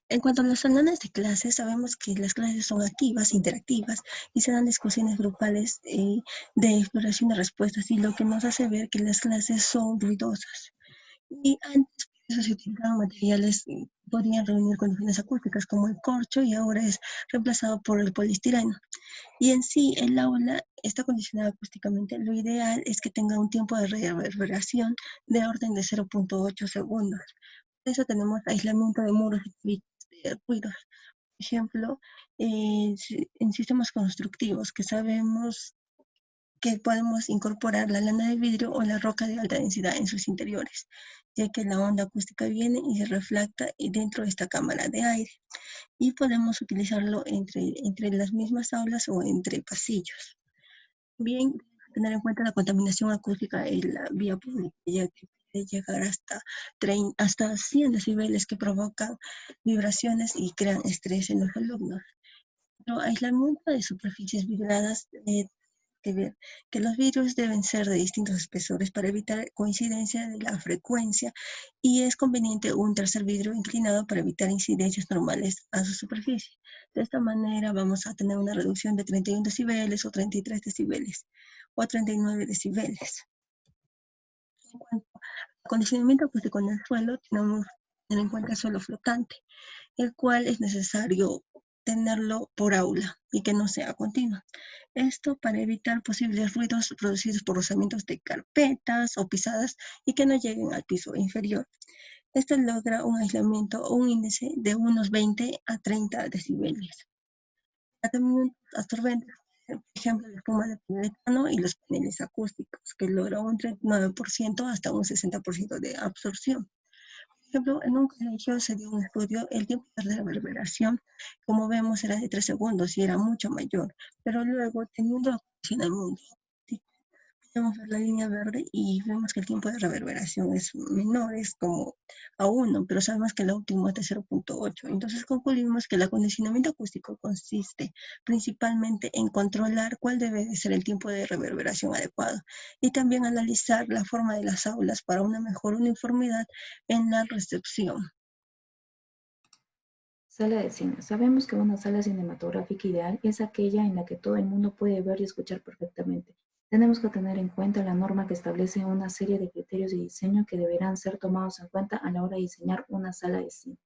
En cuanto a los salones de clases, sabemos que las clases son activas, interactivas y se dan discusiones grupales de exploración de respuestas, y lo que nos hace ver que las clases son ruidosas. Y antes eso se utilizaban materiales que podían reunir condiciones acústicas como el corcho, y ahora es reemplazado por el poliestireno. Y en sí, el aula está condicionada acústicamente. Lo ideal es que tenga un tiempo de reverberación de orden de 0.8 segundos. Por eso tenemos aislamiento de muros y de ruidos. Por ejemplo, en sistemas constructivos, que sabemos que podemos incorporar la lana de vidrio o la roca de alta densidad en sus interiores, ya que la onda acústica viene y se refleja dentro de esta cámara de aire, y podemos utilizarlo entre las mismas aulas o entre pasillos. Bien, tener en cuenta la contaminación acústica en la vía pública, ya que puede llegar hasta 100 decibeles, que provocan vibraciones y crean estrés en los alumnos. Pero aislamiento de superficies vibradas, que ver que los vidrios deben ser de distintos espesores para evitar coincidencia de la frecuencia, y es conveniente un tercer vidrio inclinado para evitar incidencias normales a su superficie. De esta manera vamos a tener una reducción de 31 decibeles o 33 decibeles o 39 decibeles. En cuanto al acondicionamiento acústico en el suelo, tenemos que tener en cuenta el suelo flotante, el cual es necesario tenerlo por aula y que no sea continuo. Esto para evitar posibles ruidos producidos por rozamientos de carpetas o pisadas y que no lleguen al piso inferior. Esto logra un aislamiento o un índice de unos 20 a 30 decibeles. Tratamientos absorbentes, por ejemplo, la espuma de poliuretano y los paneles acústicos, que logra un 39% hasta un 60% de absorción. Por ejemplo, en un colegio se dio un estudio, el tiempo de reverberación, como vemos, era de 3 segundos y era mucho mayor, pero luego, teniendo acondicionamiento, podemos ver la línea verde y vemos que el tiempo de reverberación es menor, es como a 1, pero sabemos que el óptimo es de 0.8. Entonces concluimos que el acondicionamiento acústico consiste principalmente en controlar cuál debe de ser el tiempo de reverberación adecuado, y también analizar la forma de las aulas para una mejor uniformidad en la recepción. Sala de cine. Sabemos que una sala cinematográfica ideal es aquella en la que todo el mundo puede ver y escuchar perfectamente. Tenemos que tener en cuenta la norma que establece una serie de criterios de diseño que deberán ser tomados en cuenta a la hora de diseñar una sala de cine.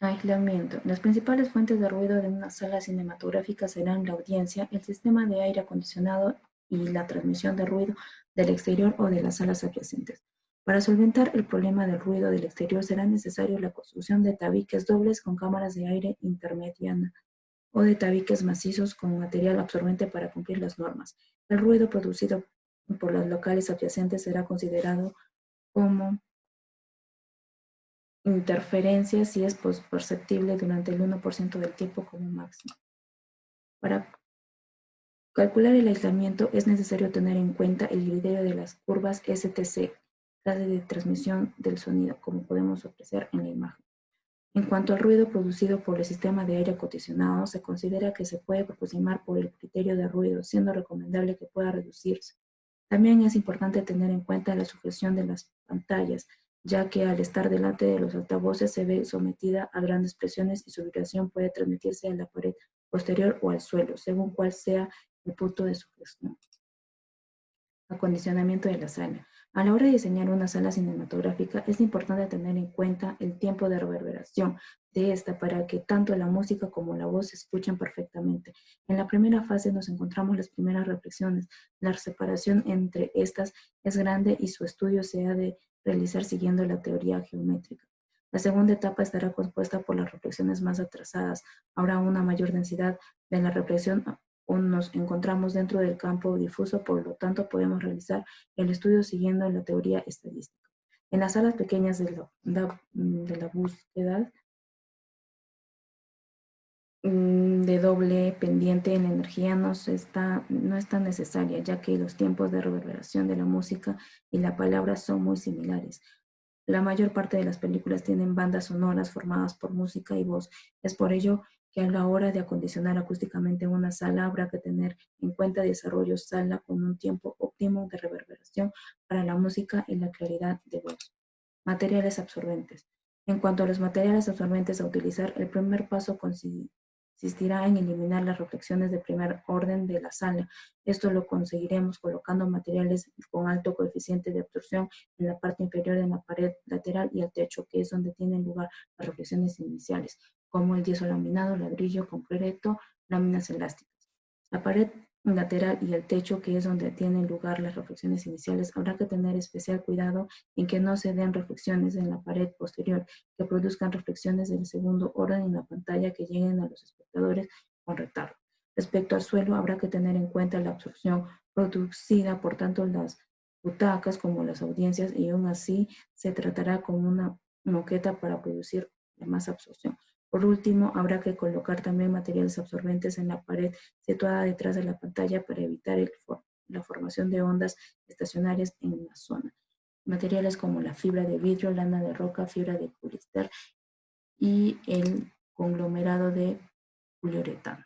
Aislamiento. Las principales fuentes de ruido de una sala cinematográfica serán la audiencia, el sistema de aire acondicionado y la transmisión de ruido del exterior o de las salas adyacentes. Para solventar el problema del ruido del exterior será necesario la construcción de tabiques dobles con cámaras de aire intermediana o de tabiques macizos con material absorbente para cumplir las normas. El ruido producido por los locales adyacentes será considerado como interferencia si es perceptible durante el 1% del tiempo como máximo. Para calcular el aislamiento es necesario tener en cuenta el criterio de las curvas STC, clase de transmisión del sonido, como podemos apreciar en la imagen. En cuanto al ruido producido por el sistema de aire acondicionado, se considera que se puede aproximar por el criterio de ruido, siendo recomendable que pueda reducirse. También es importante tener en cuenta la sujeción de las pantallas, ya que al estar delante de los altavoces se ve sometida a grandes presiones y su vibración puede transmitirse a la pared posterior o al suelo, según cuál sea el punto de sujeción. Acondicionamiento de la sala. A la hora de diseñar una sala cinematográfica es importante tener en cuenta el tiempo de reverberación de esta para que tanto la música como la voz se escuchen perfectamente. En la primera fase nos encontramos las primeras reflexiones. La separación entre estas es grande y su estudio se ha de realizar siguiendo la teoría geométrica. La segunda etapa estará compuesta por las reflexiones más atrasadas. Habrá una mayor densidad de la reflexión o nos encontramos dentro del campo difuso, por lo tanto podemos realizar el estudio siguiendo la teoría estadística. En las salas pequeñas de la búsqueda de doble pendiente en la energía no es tan necesaria, ya que los tiempos de reverberación de la música y la palabra son muy similares. La mayor parte de las películas tienen bandas sonoras formadas por música y voz. Es por ello que a la hora de acondicionar acústicamente una sala habrá que tener en cuenta desarrollo sala con un tiempo óptimo de reverberación para la música y la claridad de voz. Materiales absorbentes. En cuanto a los materiales absorbentes a utilizar, el primer paso consistirá en eliminar las reflexiones de primer orden de la sala. Esto lo conseguiremos colocando materiales con alto coeficiente de absorción en la parte inferior de la pared lateral y el techo, que es donde tienen lugar las reflexiones iniciales, como el yeso laminado, ladrillo, concreto, láminas elásticas. La pared lateral y el techo, que es donde tienen lugar las reflexiones iniciales, habrá que tener especial cuidado en que no se den reflexiones en la pared posterior, que produzcan reflexiones del segundo orden en la pantalla que lleguen a los espectadores con retardo. Respecto al suelo, habrá que tener en cuenta la absorción producida por tanto las butacas como las audiencias, y aún así se tratará como una moqueta para producir más absorción. Por último, habrá que colocar también materiales absorbentes en la pared situada detrás de la pantalla para evitar la formación de ondas estacionarias en la zona. Materiales como la fibra de vidrio, lana de roca, fibra de poliéster y el conglomerado de poliuretano.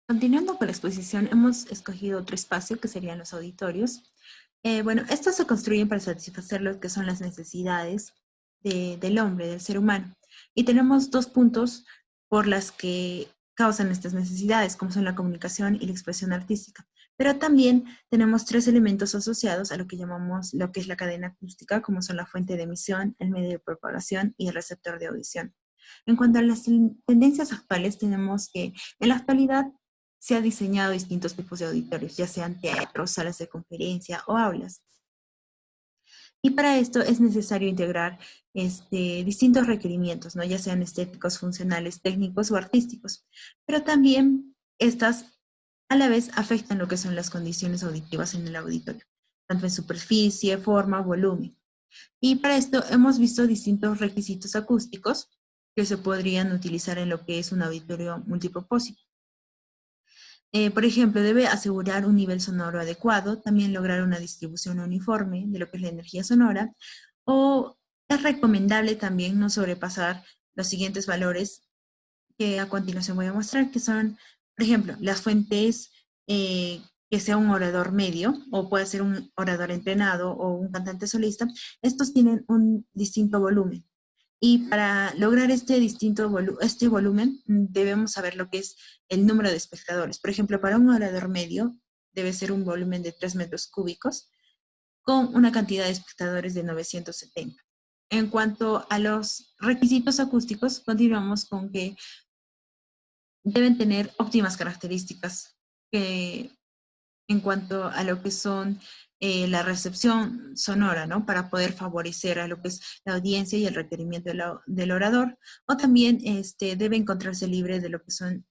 Continuando con la exposición, hemos escogido otro espacio que serían los auditorios. Bueno, estos se construyen para satisfacer lo que son las necesidades del hombre, del ser humano. Y tenemos dos puntos por las que causan estas necesidades, como son la comunicación y la expresión artística. Pero también tenemos tres elementos asociados a lo que llamamos lo que es la cadena acústica, como son la fuente de emisión, el medio de propagación y el receptor de audición. En cuanto a las tendencias actuales, tenemos que en la actualidad se ha diseñado distintos tipos de auditorios, ya sean teatros, salas de conferencia o aulas. Y para esto es necesario integrar distintos requerimientos, ¿no? Ya sean estéticos, funcionales, técnicos o artísticos. Pero también estas a la vez afectan lo que son las condiciones auditivas en el auditorio, tanto en superficie, forma, volumen. Y para esto hemos visto distintos requisitos acústicos que se podrían utilizar en lo que es un auditorio multipropósito. Por ejemplo, debe asegurar un nivel sonoro adecuado, también lograr una distribución uniforme de lo que es la energía sonora, o es recomendable también no sobrepasar los siguientes valores que a continuación voy a mostrar, que son, por ejemplo, las fuentes que sea un orador medio, o puede ser un orador entrenado o un cantante solista. Estos tienen un distinto volumen. Y para lograr este volumen, debemos saber lo que es el número de espectadores. Por ejemplo, para un orador medio, debe ser un volumen de 3 metros cúbicos con una cantidad de espectadores de 970. En cuanto a los requisitos acústicos, continuamos con que deben tener óptimas características en cuanto a lo que son la recepción sonora, ¿no? Para poder favorecer a lo que es la audiencia y el requerimiento del orador, o también debe encontrarse libre de lo que son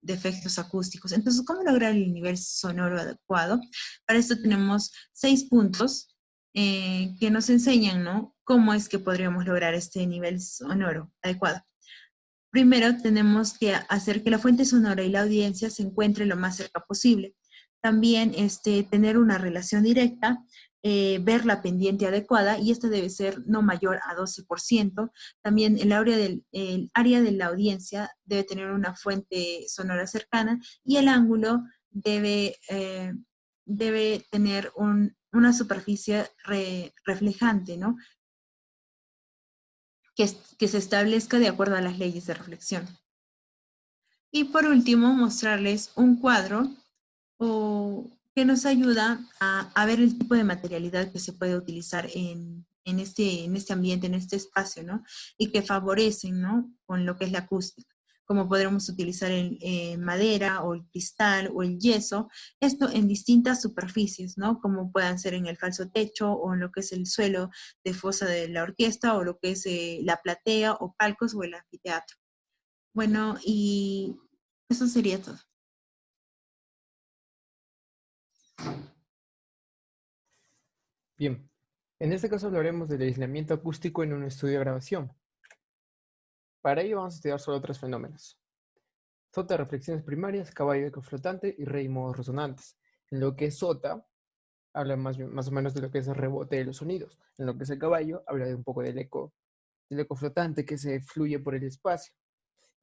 defectos acústicos. Entonces, ¿cómo lograr el nivel sonoro adecuado? Para esto tenemos 6 puntos que nos enseñan, ¿no? Cómo es que podríamos lograr este nivel sonoro adecuado. Primero, tenemos que hacer que la fuente sonora y la audiencia se encuentren lo más cerca posible. También tener una relación directa, ver la pendiente adecuada, y esta debe ser no mayor a 12%. También el área de la audiencia debe tener una fuente sonora cercana, y el ángulo debe tener una superficie reflejante, ¿no? Que se establezca de acuerdo a las leyes de reflexión. Y por último, mostrarles un cuadro que nos ayuda a ver el tipo de materialidad que se puede utilizar en este ambiente, en este espacio, ¿no? Y que favorecen, ¿no? Con lo que es la acústica, como podremos utilizar madera o el cristal o el yeso, esto en distintas superficies, ¿no? Como puedan ser en el falso techo o en lo que es el suelo de fosa de la orquesta, o lo que es la platea o palcos o el anfiteatro. Bueno, y eso sería todo. Bien, en este caso hablaremos del aislamiento acústico en un estudio de grabación. Para ello vamos a estudiar solo 3 fenómenos: sota, reflexiones primarias, caballo eco flotante y rey modos resonantes. En lo que es sota, habla más o menos de lo que es el rebote de los sonidos. En lo que es el caballo, habla de un poco del eco flotante que se fluye por el espacio.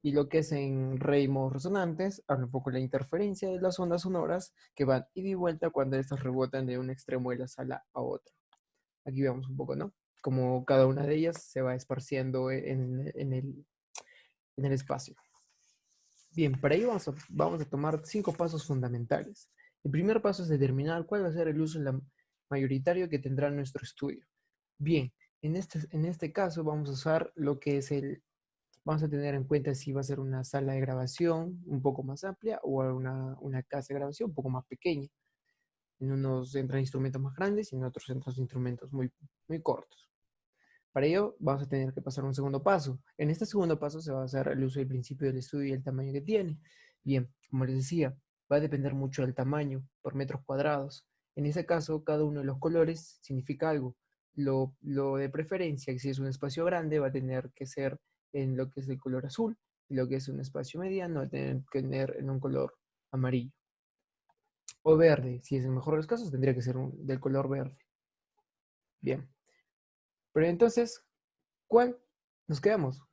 Y lo que es en ritmos resonantes, habla un poco de la interferencia de las ondas sonoras que van ida y vuelta cuando estas rebotan de un extremo de la sala a otro. Aquí vemos un poco, ¿no? Como cada una de ellas se va esparciendo en el espacio. Bien, para ello vamos a tomar 5 pasos fundamentales. El primer paso es determinar cuál va a ser el uso mayoritario que tendrá nuestro estudio. Bien, en este caso vamos a usar lo que es vamos a tener en cuenta si va a ser una sala de grabación un poco más amplia o una casa de grabación un poco más pequeña. En unos entran instrumentos más grandes y en otros entran instrumentos muy, muy cortos. Para ello vamos a tener que pasar a un segundo paso. En este segundo paso se va a hacer el uso del principio del estudio y el tamaño que tiene. Bien, como les decía, va a depender mucho del tamaño por metros cuadrados. En ese caso, cada uno de los colores significa algo. Lo de preferencia, si es un espacio grande, va a tener que ser en lo que es el color azul, y lo que es un espacio mediano va a tener que tener en un color amarillo. O verde, si es el mejor de los casos, tendría que ser del color verde. Bien. Pero entonces, ¿cuál nos quedamos?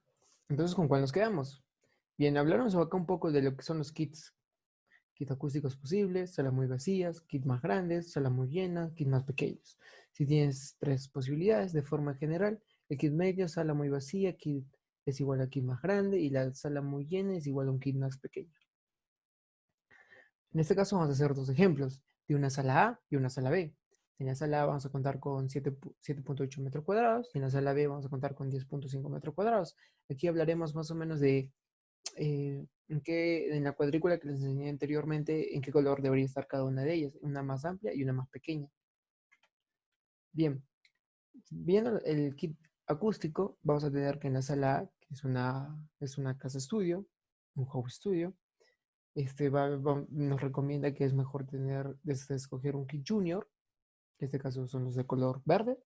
Entonces, ¿con cuál nos quedamos? Bien, hablaremos acá un poco de lo que son los kits. Kits acústicos posibles, salas muy vacías, kits más grandes, salas muy llenas, kits más pequeños. Si tienes 3 posibilidades de forma general, el kit medio, sala muy vacía, kit es igual a kit más grande y la sala muy llena es igual a un kit más pequeño. En este caso vamos a hacer 2 ejemplos, de una sala A y una sala B. En la sala A vamos a contar con 7.8 metros cuadrados y en la sala B vamos a contar con 10.5 metros cuadrados. Aquí hablaremos más o menos de en la cuadrícula que les enseñé anteriormente, en qué color debería estar cada una de ellas, una más amplia y una más pequeña. Bien, viendo el kit acústico, vamos a tener que en la sala A, que es una casa estudio, un home studio, nos recomienda que es mejor escoger un kit junior, en este caso son los de color verde,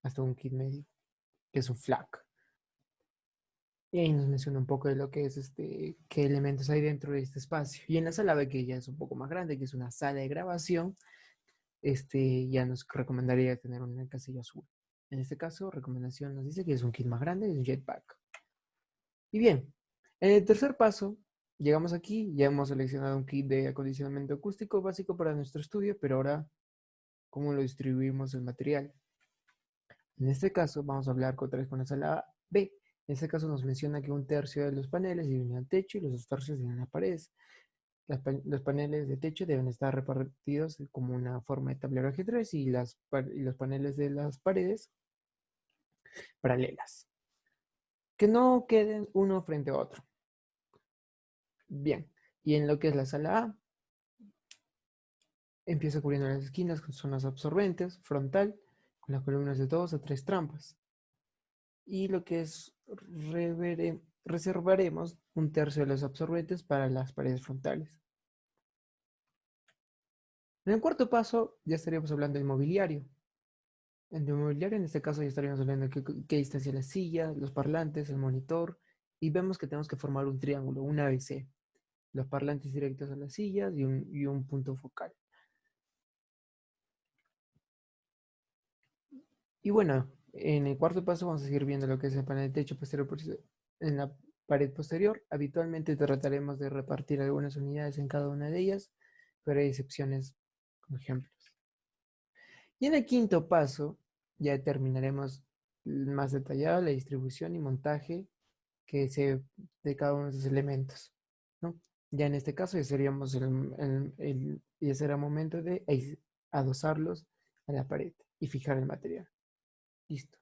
hasta un kit medio, que es un FLAC. Y ahí nos menciona un poco de lo que es qué elementos hay dentro de este espacio. Y en la sala B, que ya es un poco más grande, que es una sala de grabación, ya nos recomendaría tener una casilla azul. En este caso, recomendación nos dice que es un kit más grande, es un jetpack. Y bien, en el tercer paso, llegamos aquí, ya hemos seleccionado un kit de acondicionamiento acústico básico para nuestro estudio, pero ahora, ¿cómo lo distribuimos el material? En este caso, vamos a hablar otra vez con la sala B. En este caso nos menciona que 1/3 de los paneles vienen al techo y los 2/3 vienen a las paredes. Los paneles de techo deben estar repartidos como una forma de tablero ajedrez y los paneles de las paredes paralelas. Que no queden uno frente a otro. Bien, y en lo que es la sala A, empieza cubriendo las esquinas con zonas absorbentes, frontal, con las columnas de 2 a 3 trampas. Y lo que es reservaremos 1/3 de los absorbentes para las paredes frontales. En el cuarto paso ya estaríamos hablando del mobiliario. En el mobiliario en este caso ya estaríamos hablando de qué distancia la silla, los parlantes, el monitor, y vemos que tenemos que formar un triángulo, un ABC. Los parlantes directos a las sillas y un punto focal. Y bueno, en el cuarto paso vamos a seguir viendo lo que es el panel de techo posterior. En la pared posterior, habitualmente trataremos de repartir algunas unidades en cada una de ellas, pero hay excepciones con ejemplos. Y en el quinto paso, ya terminaremos más detallado la distribución y montaje de cada uno de esos elementos, ¿no? Ya en este caso ya ya será momento de adosarlos a la pared y fijar el material. Listo.